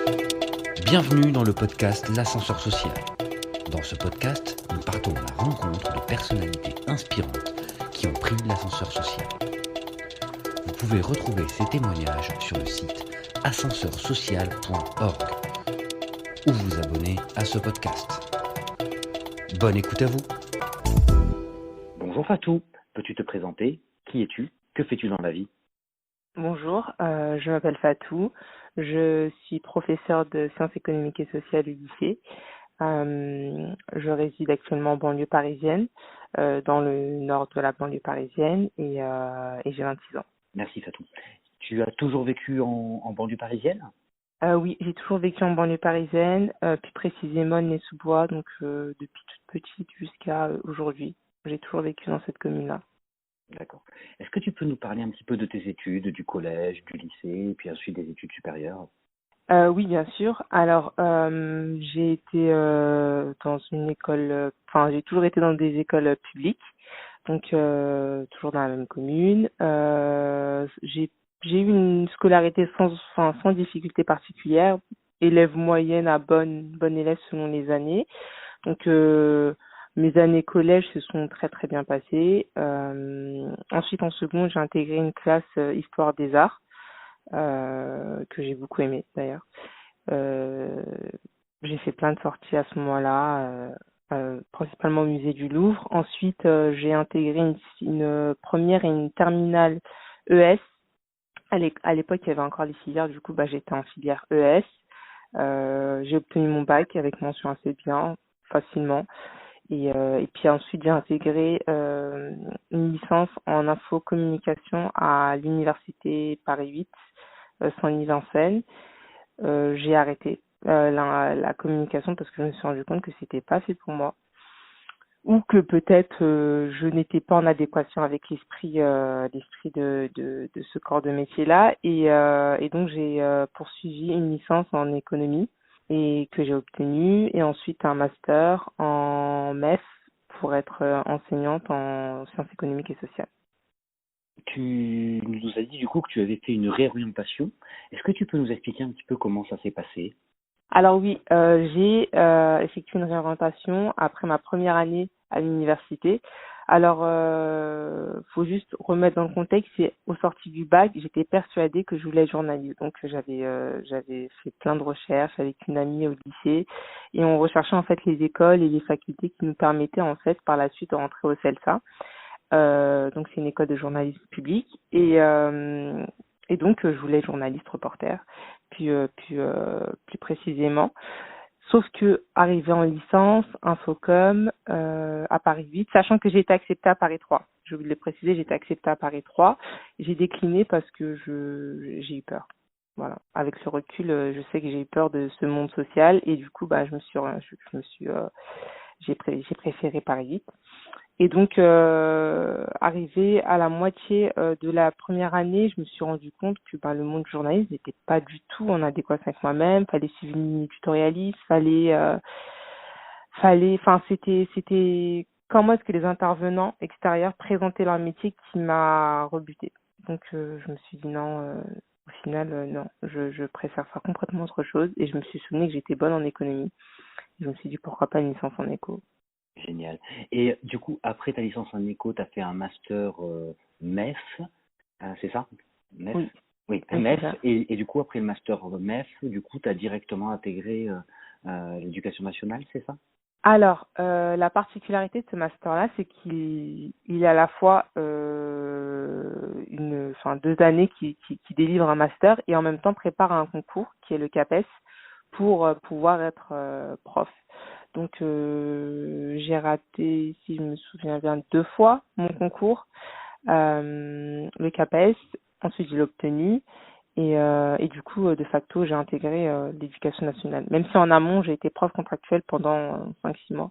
Bienvenue dans le podcast L'ascenseur social. Dans ce podcast, nous partons à la rencontre de personnalités inspirantes qui ont pris l'ascenseur social. Vous pouvez retrouver ces témoignages sur le site ascenseursocial.org ou vous abonner à ce podcast. Bonne écoute à vous. Bonjour Fatou, peux-tu te présenter? Qui es-tu? Que fais-tu dans la vie? Bonjour, je m'appelle Fatou, je suis professeure de sciences économiques et sociales au lycée. Je réside actuellement en banlieue parisienne, dans le nord de la banlieue parisienne et j'ai 26 ans. Merci Fatou. Tu as toujours vécu en banlieue parisienne? Oui, j'ai toujours vécu en banlieue parisienne, plus précisément Aulnay-sous-Bois, donc depuis toute petite jusqu'à aujourd'hui. J'ai toujours vécu dans cette commune-là. D'accord. Est-ce que tu peux nous parler un petit peu de tes études, du collège, du lycée, et puis ensuite des études supérieures? Oui, bien sûr. Alors, j'ai été dans une école, j'ai toujours été dans des écoles publiques, donc toujours dans la même commune. J'ai eu une scolarité sans difficulté particulière, élève moyenne à bonne élève selon les années. Donc, mes années collège se sont très très bien passées. Ensuite, en seconde, j'ai intégré une classe histoire des arts. Que j'ai beaucoup aimé d'ailleurs. Euh, j'ai fait plein de sorties à ce moment-là, principalement au musée du Louvre. Ensuite, j'ai intégré une première et une terminale ES. À l'époque, il y avait encore les filières, du coup, j'étais en filière ES. J'ai obtenu mon bac avec mention assez bien, facilement. Et puis ensuite, j'ai intégré une licence en infocommunication à l'université Paris 8, Saint-Denis-Vincennes. J'ai arrêté la communication parce que je me suis rendu compte que c'était pas fait pour moi, ou que peut-être je n'étais pas en adéquation avec l'esprit de ce corps de métier-là, et donc j'ai poursuivi une licence en économie et que j'ai obtenue, et ensuite un master en MEF pour être enseignante en sciences économiques et sociales. Tu nous as dit du coup que tu avais fait une réorientation. Est-ce que tu peux nous expliquer un petit peu comment ça s'est passé? Alors oui, j'ai effectué une réorientation après ma première année à l'université. Alors, faut juste remettre dans le contexte, c'est au sorti du bac, j'étais persuadée que je voulais être journaliste. Donc j'avais fait plein de recherches avec une amie au lycée, et on recherchait en fait les écoles et les facultés qui nous permettaient en fait par la suite de rentrer au CELSA. Donc c'est une école de journalisme public, et donc je voulais être journaliste reporter, plus précisément. Sauf que arrivé en licence, Infocom, à Paris 8, sachant que j'ai été acceptée à Paris 3. Je voulais le préciser, j'ai été acceptée à Paris 3. J'ai décliné parce que j'ai eu peur. Voilà. Avec le recul, je sais que j'ai eu peur de ce monde social, et du coup, j'ai préféré Paris 8. Et donc, arrivé à la moitié de la première année, je me suis rendu compte que le monde du journalisme n'était pas du tout en adéquation avec moi-même. Fallait suivre une ligne éditorialiste, c'était comment est-ce que les intervenants extérieurs présentaient leur métier qui m'a rebutée. Donc, je me suis dit non, au final, non, je préfère faire complètement autre chose. Et je me suis souvenu que j'étais bonne en économie. Je me suis dit pourquoi pas une licence en éco. Génial. Et du coup, après ta licence en éco, tu as fait un master MEF, c'est ça? MEF? Oui, Oui, oui, c'est MEF. ça. Et du coup, après le master MEF, du coup, tu as directement intégré l'éducation nationale, c'est ça? Alors, la particularité de ce master-là, c'est qu'il est à la fois 2 années qui délivrent un master, et en même temps prépare un concours qui est le CAPES pour pouvoir être prof. Donc, j'ai raté, si je me souviens bien, 2 fois mon concours, le CAPES. Ensuite, je l'ai obtenu. Et du coup, de facto, j'ai intégré l'éducation nationale. Même si en amont, j'ai été prof contractuelle pendant 5-6 mois.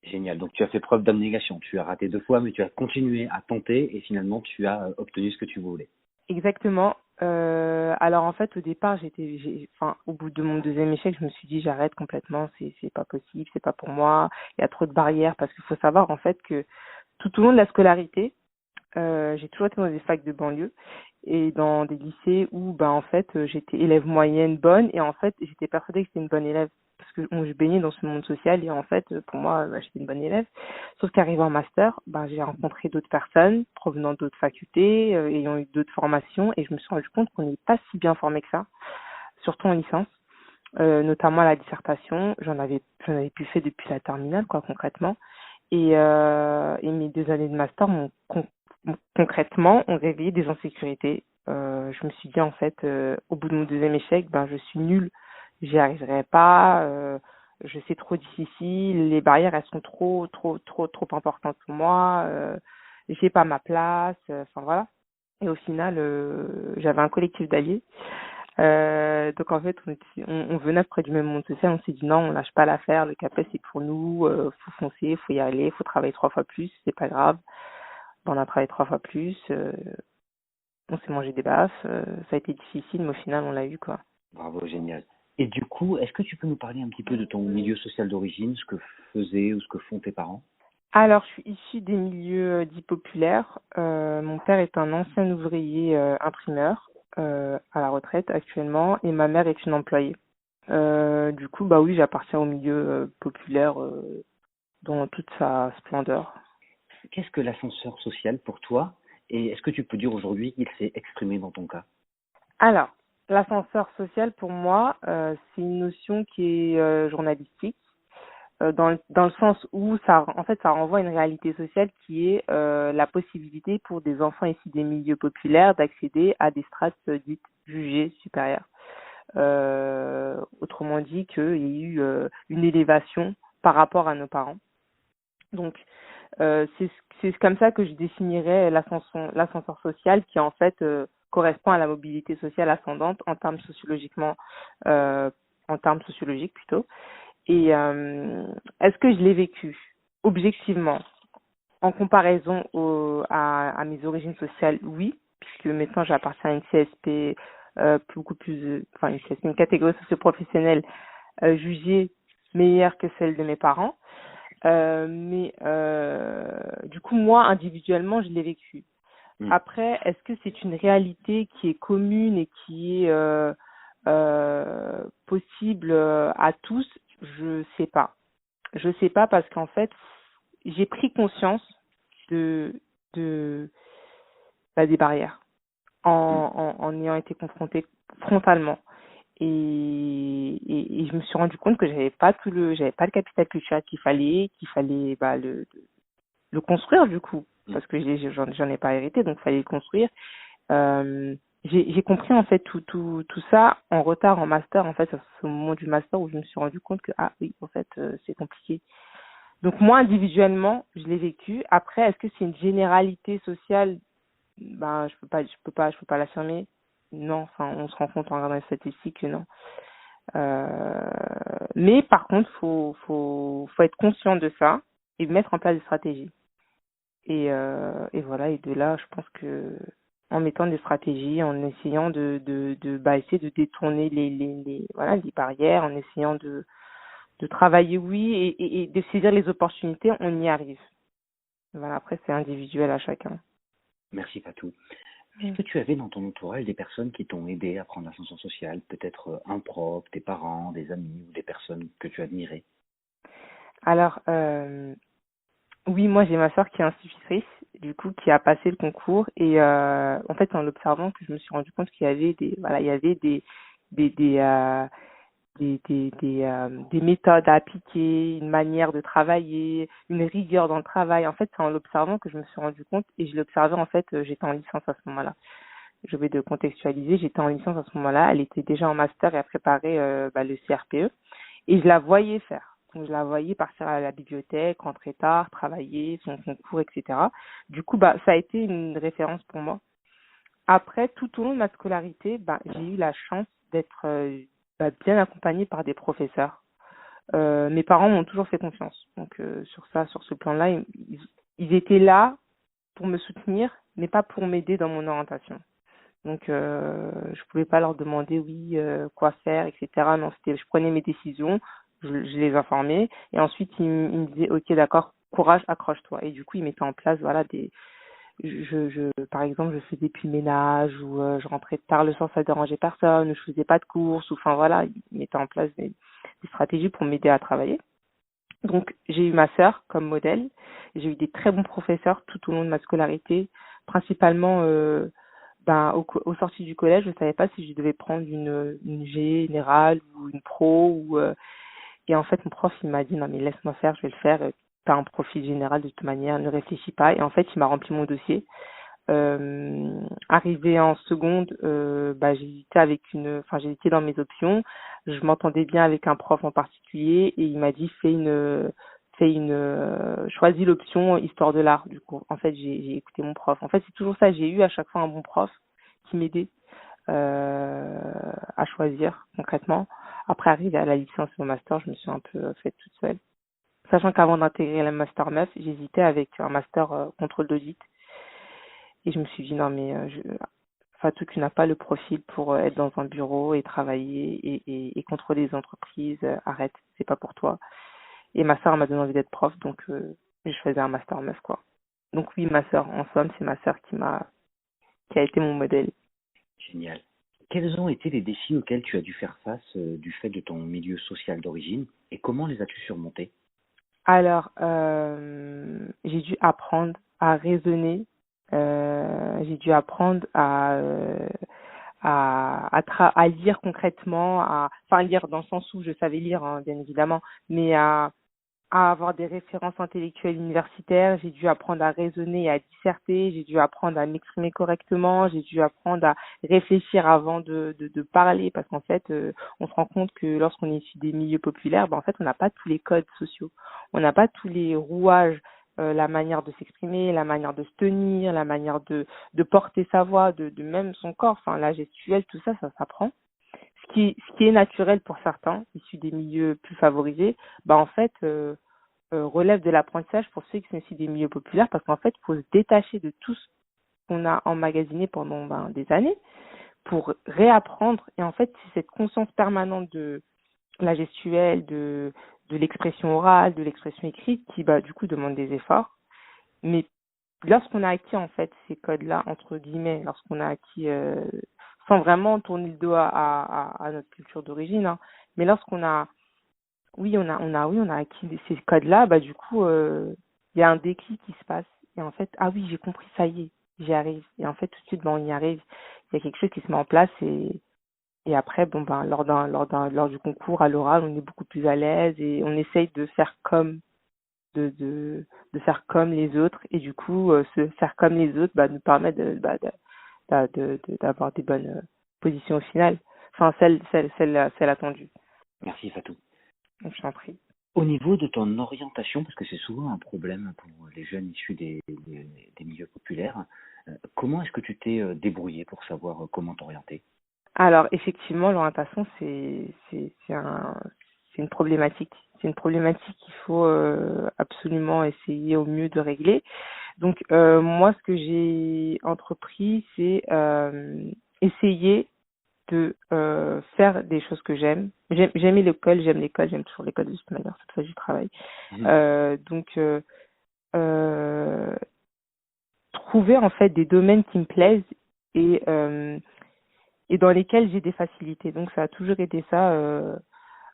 Génial. Donc, tu as fait preuve d'abnégation. Tu as raté 2 fois, mais tu as continué à tenter et finalement, tu as obtenu ce que tu voulais. Exactement. Alors en fait, au départ, au bout de mon deuxième échec, je me suis dit j'arrête complètement, c'est pas possible, c'est pas pour moi. Il y a trop de barrières, parce qu'il faut savoir en fait que tout au long de la scolarité, j'ai toujours été dans des facs de banlieue, et dans des lycées où en fait j'étais élève moyenne bonne et en fait j'étais persuadée que j'étais une bonne élève parce que je baignais dans ce monde social et en fait pour moi j'étais une bonne élève. Sauf qu'arrivé en master, j'ai rencontré d'autres personnes provenant d'autres facultés, ayant eu d'autres formations et je me suis rendu compte qu'on n'est pas si bien formé que ça, surtout en licence. Notamment à la dissertation, j'en avais plus fait depuis la terminale quoi concrètement et mes 2 années de master concrètement ont réveillé des insécurités. Je me suis dit en fait au bout de mon deuxième échec, je suis nulle, j'y arriverai pas, c'est trop difficile, les barrières elles sont trop importantes pour moi, j'ai pas ma place, enfin voilà. Et au final, j'avais un collectif d'alliés. Donc en fait, on venait près du même monde social, on s'est dit non, on lâche pas l'affaire, le CAPES c'est pour nous, faut foncer, faut y aller, faut travailler 3 fois plus, c'est pas grave. On a travaillé 3 fois plus, on s'est mangé des baffes, ça a été difficile, mais au final on l'a eu quoi. Bravo, génial. Et du coup, est-ce que tu peux nous parler un petit peu de ton milieu social d'origine, ce que faisaient ou ce que font tes parents? Alors, je suis issue des milieux dits populaires. Mon père est un ancien ouvrier imprimeur à la retraite actuellement et ma mère est une employée. Du coup, oui, j'appartiens au milieu populaire dans toute sa splendeur. Qu'est-ce que l'ascenseur social pour toi? Et est-ce que tu peux dire aujourd'hui qu'il s'est exprimé dans ton cas? Alors, l'ascenseur social pour moi, c'est une notion qui est journalistique. Dans le sens où ça renvoie à une réalité sociale qui est la possibilité pour des enfants issus des milieux populaires d'accéder à des strates dites jugées supérieures. Autrement dit qu'il y a eu une élévation par rapport à nos parents. Donc c'est comme ça que je définirais l'ascenseur social qui en fait correspond à la mobilité sociale ascendante en termes sociologiques plutôt. Et est-ce que je l'ai vécu objectivement en comparaison à mes origines sociales? Oui, puisque maintenant j'appartiens à une CSP beaucoup plus, une catégorie socio-professionnelle jugée meilleure que celle de mes parents. Mais du coup, moi, individuellement, je l'ai vécu. Après, est-ce que c'est une réalité qui est commune et qui est possible à tous? Je sais pas. Je sais pas parce qu'en fait, j'ai pris conscience de des barrières en ayant été confrontée frontalement. Et je me suis rendu compte que j'avais pas le capital culturel qu'il fallait le construire du coup parce que j'en ai pas hérité donc fallait le construire. J'ai compris en fait tout ça en retard en master en fait à ce moment du master où je me suis rendu compte que oui en fait c'est compliqué. Donc moi individuellement je l'ai vécu. Après est-ce que c'est une généralité sociale? Je peux pas l'affirmer. Non, enfin on se rend compte en regardant les statistiques que non. Mais par contre faut être conscient de ça et mettre en place des stratégies. Et voilà, et de là, je pense que en mettant des stratégies, en essayant essayer de détourner les barrières, en essayant de travailler, oui, et de saisir les opportunités, on y arrive. Voilà, après, c'est individuel à chacun. Merci Fatou. Est-ce que tu avais dans ton entourage des personnes qui t'ont aidé à prendre l'ascenseur social, peut-être un prof, tes parents, des amis ou des personnes que tu admirais? Alors, oui, moi j'ai ma soeur qui est institutrice, du coup qui a passé le concours et en fait en l'observant que je me suis rendu compte qu'il y avait des méthodes à appliquer, une manière de travailler, une rigueur dans le travail. En fait, c'est en l'observant que je me suis rendu compte et je l'observais en fait, j'étais en licence à ce moment-là. Je vais de contextualiser, j'étais en licence à ce moment-là, elle était déjà en master et a préparé le CRPE et je la voyais faire. Donc, je la voyais partir à la bibliothèque, rentrer tard, travailler, son concours, etc. Du coup, ça a été une référence pour moi. Après, tout au long de ma scolarité, j'ai eu la chance d'être bien accompagnée par des professeurs. Mes parents m'ont toujours fait confiance. Donc, sur ce plan-là, ils étaient là pour me soutenir, mais pas pour m'aider dans mon orientation. Donc, je pouvais pas leur demander, quoi faire, etc. Non, je prenais mes décisions, je les informais, et ensuite, ils me disaient, OK, d'accord, courage, accroche-toi. Et du coup, ils mettaient en place, par exemple, je faisais plus le ménage ou je rentrais tard le soir, ça dérangeait personne, ou je faisais pas de courses, ou enfin voilà, ils mettaient en place des stratégies pour m'aider à travailler. Donc, j'ai eu ma sœur comme modèle. J'ai eu des très bons professeurs tout au long de ma scolarité, principalement aux sorties du collège. Je ne savais pas si je devais prendre une générale ou une pro. Et en fait, mon prof, il m'a dit, non mais laisse-moi faire, je vais le faire. T'as un profil général de toute manière, ne réfléchis pas. Et en fait, il m'a rempli mon dossier. Arrivée en seconde, j'hésitais dans mes options. Je m'entendais bien avec un prof en particulier et il m'a dit choisis l'option histoire de l'art. Du coup, en fait, j'ai écouté mon prof. En fait, c'est toujours ça. J'ai eu à chaque fois un bon prof qui m'aidait à choisir concrètement. Après, arrivé à la licence et au master, je me suis un peu faite toute seule. Sachant qu'avant d'intégrer la master 9, j'hésitais avec un master contrôle d'audit. Et je me suis dit, non, mais Fatou, tu n'as pas le profil pour être dans un bureau et travailler et contrôler les entreprises. Arrête, c'est pas pour toi. Et ma sœur m'a donné envie d'être prof, donc j'ai choisi un master 9, quoi. Donc oui, ma sœur, en somme, c'est ma sœur qui a été mon modèle. Génial. Quels ont été les défis auxquels tu as dû faire face du fait de ton milieu social d'origine et comment les as-tu surmontés? Alors, j'ai dû apprendre à raisonner. J'ai dû apprendre à lire concrètement, enfin lire dans le sens où je savais lire, hein, bien évidemment, mais à avoir des références intellectuelles universitaires. J'ai dû apprendre à raisonner et à disserter. J'ai dû apprendre à m'exprimer correctement. J'ai dû apprendre à réfléchir avant de parler, parce qu'en fait, on se rend compte que lorsqu'on est issu des milieux populaires, en fait, on n'a pas tous les codes sociaux. On n'a pas tous les rouages, la manière de s'exprimer, la manière de se tenir, la manière de porter sa voix, de même son corps. Enfin, la gestuelle, tout ça, ça s'apprend. Ce qui est naturel pour certains, issus des milieux plus favorisés, en fait, relève de l'apprentissage pour ceux qui sont issus des milieux populaires, parce qu'en fait, il faut se détacher de tout ce qu'on a emmagasiné pendant des années pour réapprendre. Et en fait, c'est cette conscience permanente de la gestuelle, de l'expression orale, de l'expression écrite qui, du coup, demande des efforts. Mais lorsqu'on a acquis, en fait, ces codes-là, entre guillemets, lorsqu'on a acquis, sans vraiment tourner le dos à notre culture d'origine, hein, mais lorsqu'on a, on a acquis ces codes-là, du coup, il y a un déclic qui se passe. Et en fait, ah oui, j'ai compris, ça y est, j'y arrive. Et en fait, tout de suite, on y arrive. Il y a quelque chose qui se met en place et après, lors du concours à l'oral, on est beaucoup plus à l'aise et on essaye de faire de faire comme les autres. Et du coup, se faire comme les autres, nous permet d'avoir des bonnes positions au final. Enfin, celle attendue. Merci Fatou. Donc, je t'en prie. Au niveau de ton orientation, parce que c'est souvent un problème pour les jeunes issus des milieux populaires, comment est-ce que tu t'es débrouillé pour savoir comment t'orienter? Alors, effectivement, l'orientation, c'est une problématique. C'est une problématique qu'il faut absolument essayer au mieux de régler. Donc, moi, ce que j'ai entrepris, c'est essayer de faire des choses que j'aime. J'aime l'école, j'aime toujours l'école de toute manière, c'est pour ça que j'y travaille. Donc, trouver en fait des domaines qui me plaisent et dans lesquels j'ai des facilités. Donc, ça a toujours été ça.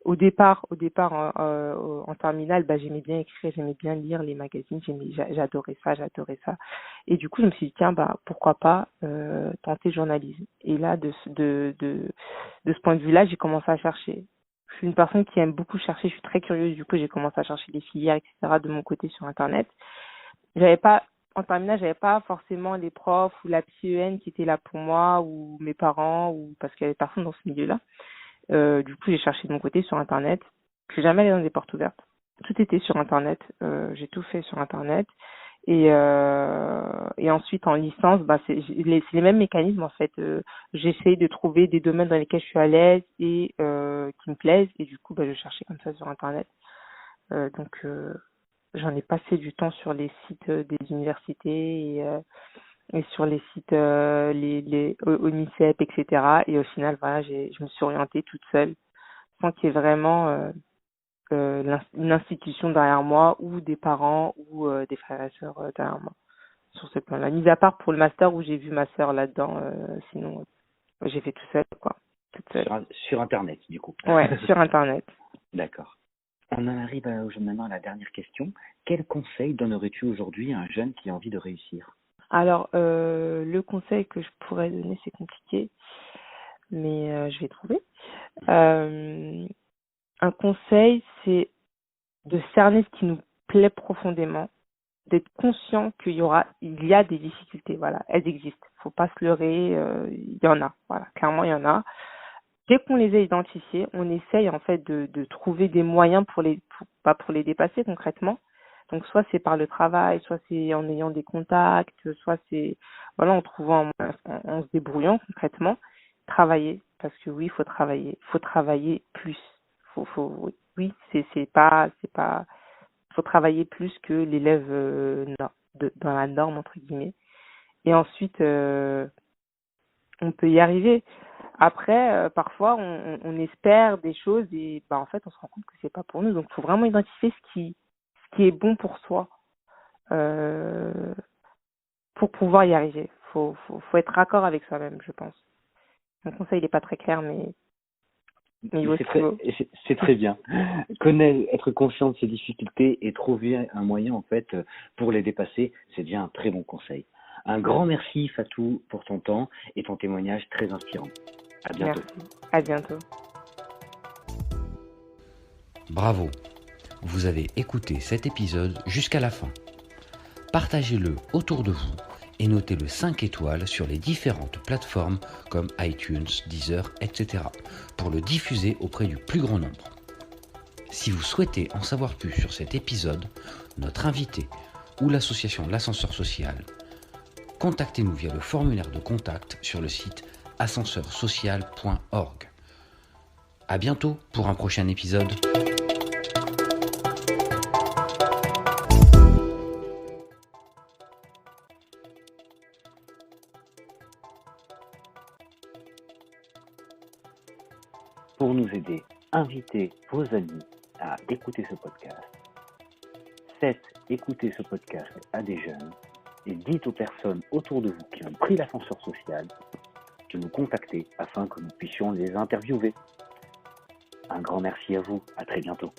Au départ en terminale, j'aimais bien écrire, j'aimais bien lire les magazines, j'adorais ça. Et du coup, je me suis dit, tiens, pourquoi pas tenter le journalisme. Et là, de ce point de vue-là, j'ai commencé à chercher. Je suis une personne qui aime beaucoup chercher, je suis très curieuse, du coup, j'ai commencé à chercher des filières, etc. de mon côté sur Internet. En terminale, j'avais pas forcément les profs ou la psy qui étaient là pour moi, ou mes parents, ou parce qu'il y avait personne dans ce milieu-là. Du coup, j'ai cherché de mon côté sur Internet. Je suis jamais allée dans des portes ouvertes. Tout était sur Internet. J'ai tout fait sur Internet. Et ensuite, en licence, c'est les mêmes mécanismes, en fait. J'essaye de trouver des domaines dans lesquels je suis à l'aise et qui me plaisent. Et du coup, je cherchais comme ça sur Internet. Donc, j'en ai passé du temps sur les sites des universités et sur les sites les ONICEP, etc. Et au final, voilà, je me suis orientée toute seule sans qu'il y ait vraiment une institution derrière moi ou des parents ou des frères et sœurs derrière moi. sur ce plan-là. Mis à part pour le master où j'ai vu ma sœur là-dedans, sinon j'ai fait tout seul, quoi. Toute seule. Sur Internet, du coup. Ouais, sur Internet. D'accord. On en arrive maintenant à la dernière question. Quel conseil donnerais-tu aujourd'hui à un jeune qui a envie de réussir? Alors, le conseil que je pourrais donner, c'est compliqué, mais je vais trouver. Un conseil, c'est de cerner ce qui nous plaît profondément, d'être conscient il y a des difficultés, voilà, elles existent. Faut pas se leurrer, il y en a, voilà, clairement il y en a. Dès qu'on les a identifiés, on essaye en fait de trouver des moyens pour les dépasser concrètement. Donc soit c'est par le travail, soit c'est en ayant des contacts, soit c'est voilà en trouvant en se débrouillant concrètement, travailler parce que oui, il faut travailler plus. Oui, faut travailler plus que l'élève dans la norme entre guillemets. Et ensuite on peut y arriver. Après, parfois, on espère des choses et en fait, on se rend compte que c'est pas pour nous. Donc, il faut vraiment identifier ce qui est bon pour soi pour pouvoir y arriver. Faut être raccord avec soi-même, je pense. Mon conseil n'est pas très clair, mais c'est très bien. Être conscient de ses difficultés et trouver un moyen, en fait, pour les dépasser, c'est déjà un très bon conseil. Un grand merci, Fatou, pour ton temps et ton témoignage très inspirant. À bientôt. Merci. À bientôt. Bravo, vous avez écouté cet épisode jusqu'à la fin. Partagez-le autour de vous et notez-le 5 étoiles sur les différentes plateformes comme iTunes, Deezer, etc. pour le diffuser auprès du plus grand nombre. Si vous souhaitez en savoir plus sur cet épisode, notre invité ou l'association L'Ascenseur Social, contactez-nous via le formulaire de contact sur le site ascenseurssocial.org. À bientôt pour un prochain épisode. Pour nous aider, invitez vos amis à écouter ce podcast. Faites écouter ce podcast à des jeunes et dites aux personnes autour de vous qui ont pris l'ascenseur social de nous contacter afin que nous puissions les interviewer. Un grand merci à vous, à très bientôt.